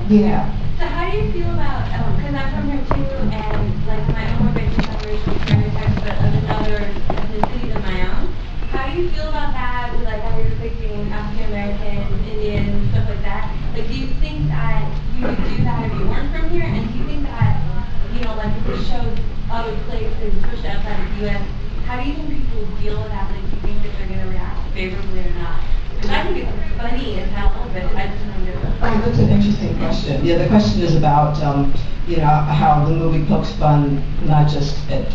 Yeah. So how do you feel about, because I'm from here too, and like my own racial racial stereotypes, but of another ethnicity than my own. How do you feel about that with like how you're depicting African American, Indian, stuff like that? Like do you think that you would do that if you weren't from here? And do you think that, you know, like if this showed other places, especially outside of the US, how do you think people will deal with that? Like do you think that they're gonna react favorably or not? Because I think it's funny as hell, but I just don't know. Oh, that's an interesting question. Yeah, the question is about, you know, how the movie pokes fun, not just, it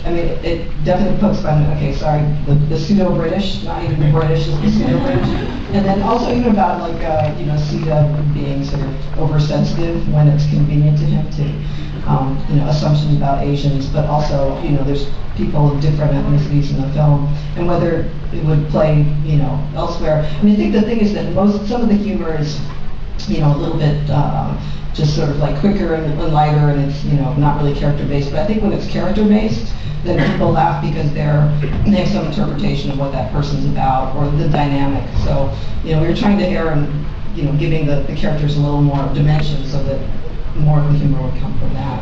definitely pokes fun, okay, sorry, the pseudo-British, not even the British, it's the pseudo-British. And then also even about, like, you know, Sita being sort of oversensitive when it's convenient to him to, you know, assumptions about Asians, but also, you know, there's people of different ethnicities in the film, and whether it would play, you know, elsewhere. I mean, I think the thing is that some of the humor is, you know, a little bit just sort of like quicker and lighter, and it's, you know, not really character-based. But I think when it's character-based, then people laugh because they have some interpretation of what that person's about or the dynamic. So, you know, we were trying to err in, you know, giving the characters a little more dimension so that more of the humor would come from that.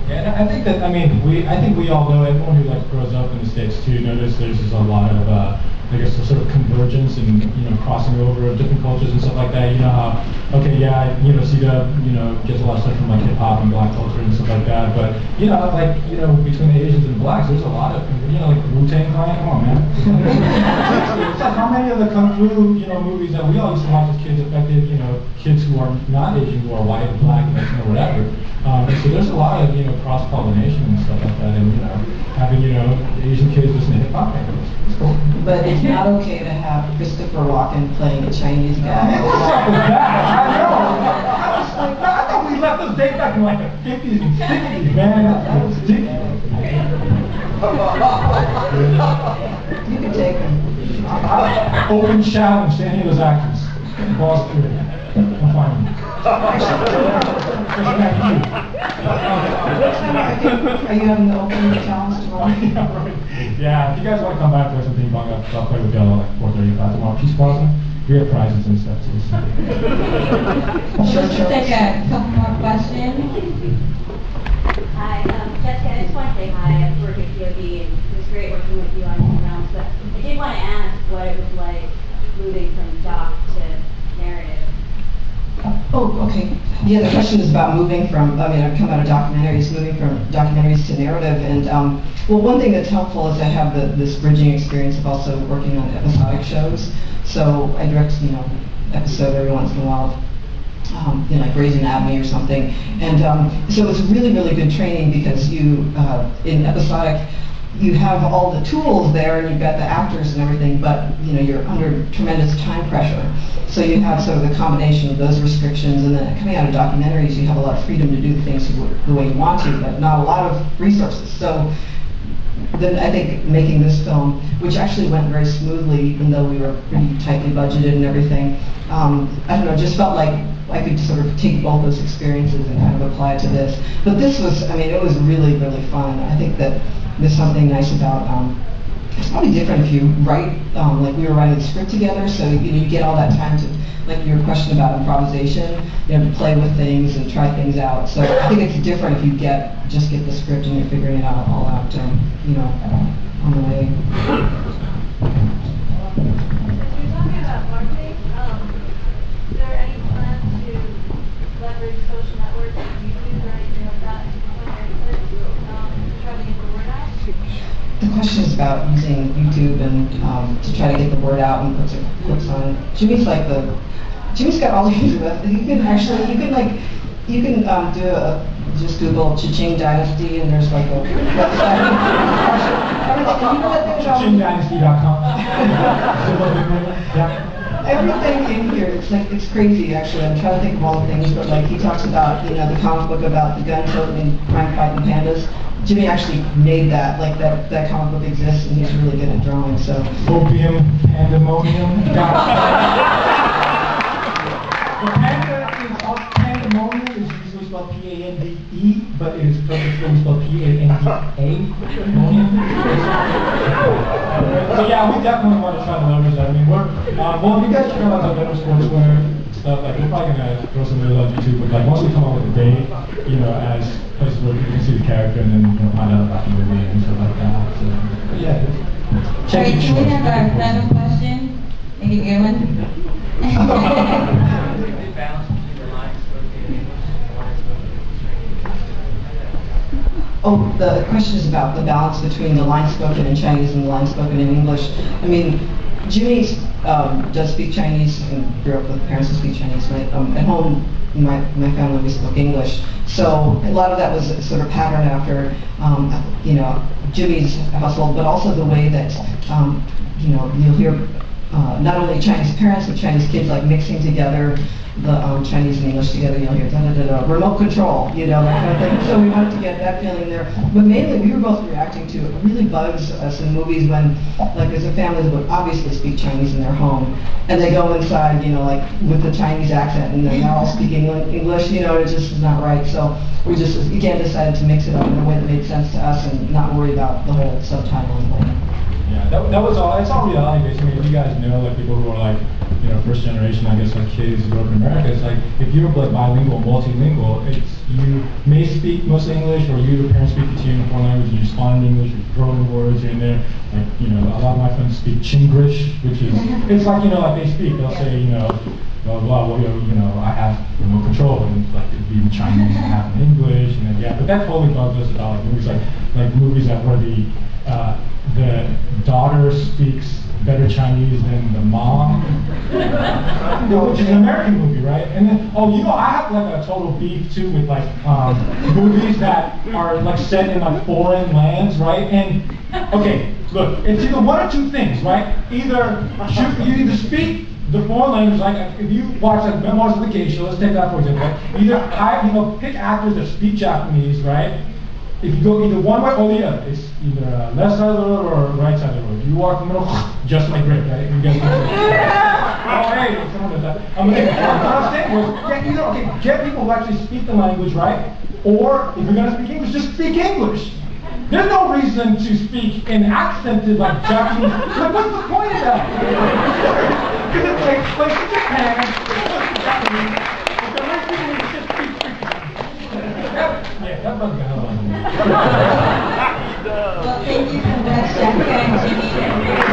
Yeah, I think that, I think we all know, everyone who like grows up in the States too, notice there's just a lot of, I guess, sort of convergence and, you know, crossing over of different cultures and stuff like that. You know how, okay, yeah, you know, Sita, you know, gets a lot of stuff from like hip hop and black culture and stuff like that, but, you know, like, you know, between the Asians and blacks, there's a lot of, you know, like Wu-Tang Clan, come on, man. It's like how many of the Kung Fu, you know, movies that we all used to watch as kids affected, you know, kids who are not Asian, who are white, black, Mexican, or whatever. So there's a lot of, you know, cross-pollination and stuff like that, and, you know, having, you know, Asian kids listen to hip-hop records. It's cool. But it's not okay to have Christopher Walken playing a Chinese guy. What's up with that? I know. I thought we left those dates back in like the 50s and 60s, man. That was ridiculous. You can take him. Open challenge to any of those actors. Balls through it. I'm fine. Are you having the open challenge tomorrow? Yeah, if you guys want to come back to us and ping pong, I'll play with y'all at like 4:35 tomorrow. Peace Plaza. We have prizes and stuff too. Just take a couple more questions. Hi, Jessica, I just want to say hi. I work at POD, and it was great working with you on these rounds, but I did want to ask what it was like moving from doc to narrative. Oh, okay. Yeah, the question is about moving from, I've come out of documentaries, moving from documentaries to narrative. And, well, one thing that's helpful is I have this bridging experience of also working on episodic shows. So I direct, you know, episode every once in a while, you know, like Grey's Anatomy or something. And so it's really, really good training because you, in episodic, you have all the tools there and you've got the actors and everything, but you know, you're under tremendous time pressure. So you have sort of the combination of those restrictions, and then coming out of documentaries, you have a lot of freedom to do things the way you want to, but not a lot of resources. So then I think making this film, which actually went very smoothly, even though we were pretty tightly budgeted and everything, I don't know, just felt like I could sort of take both those experiences and kind of apply it to this. But this was, it was really, really fun. I think that there's something nice about, it's probably different if you write, like we were writing the script together, so you get all that time to, like your question about improvisation, you have to play with things and try things out. So I think it's different if you just get the script and you're figuring it out all out, you know, on the way. You're talking about marketing. Is there any plan to leverage social networks like YouTube or anything like that to try to get the word out? The question is about using YouTube and to try to get the word out and put some clips on. Jimmy's got all these. You can do just Google Cha-Ching Dynasty and there's like a website. ChingDynasty.com. Everything in here, it's crazy actually. I'm trying to think of all the things, but like he talks about, you know, the comic book about the gun toting crime fighting pandas. Jimmy actually made that, like that comic book exists, and he's really good at drawing. So opium, pandemonium. Pandemonium is usually spelled P-A-N-D-E, but it is perfectly spelled P-A-N-D-A. So yeah, we definitely want to try to leverage that. I mean, we're, well, if you guys check out the better sportswear stuff, like we're probably gonna throw some of those on YouTube, but like once we come up with a date, you know, as places where you can see the character and then, you know, find out about the movie and stuff like that. So, but yeah. Check Alright, your can we have our shorts. final question? Make it a good one. Oh, the question is about the balance between the line spoken in Chinese and the line spoken in English. I mean, Jimmy does speak Chinese and grew up with parents who speak Chinese. But, at home, my family, we spoke English. So a lot of that was sort of patterned after, you know, Jimmy's household, but also the way that, you know, you'll hear not only Chinese parents, but Chinese kids like mixing together the Chinese and English together, you'll hear da-da-da-da, remote control, you know, that kind of thing. So we wanted to get that feeling there. But mainly we were both reacting to, it really bugs us in movies when, like as a family that would obviously speak Chinese in their home, and they go inside, you know, like with the Chinese accent, and they're all speaking English, you know, it just is not right. So we just, again, decided to mix it up in a way that made sense to us and not worry about the whole subtitling thing. Yeah, that was all. It's all reality based. I mean, if you guys know, like people who are like, you know, first generation, I guess, like kids who grew up in America, it's like if you're like bilingual, multilingual, it's you may speak mostly English, or your parents speak to you in a foreign language, and you respond in English, you throw in words here and there. Like, you know, a lot of my friends speak Chinglish, which is, it's like, you know, like they speak, they'll say, you know, blah blah, well, you know, I have remote control, and it's like it'd be in Chinese and half in English, and then yeah, but that totally bugs us about like movies like movies that where the daughter speaks better Chinese than the mom, which is an American movie, right? And then, oh, you know, I have like a total beef too with like movies that are like set in like foreign lands, right? And okay, look, it's either one or two things, right? Either you either speak the foreign language, like if you watch like Memoirs of the Geisha, let's take that for example, right? Either pick actors that speak Japanese, right? If you go either one way or the other, it's either left side of the road or right side of the road. If you walk in the middle, just like Rick, right? You guys know. Oh, hey, someone does that. What I'm saying was, get people who actually speak the language, right? Or if you're going to speak English, just speak English. There's no reason to speak in accented like Japanese. Like, what's the point of that? Because it takes place in Japan. Japanese. But the rest of people just speak yeah, that bugs the hell out of me. Well, thank you so much, Jessica and Jimmy.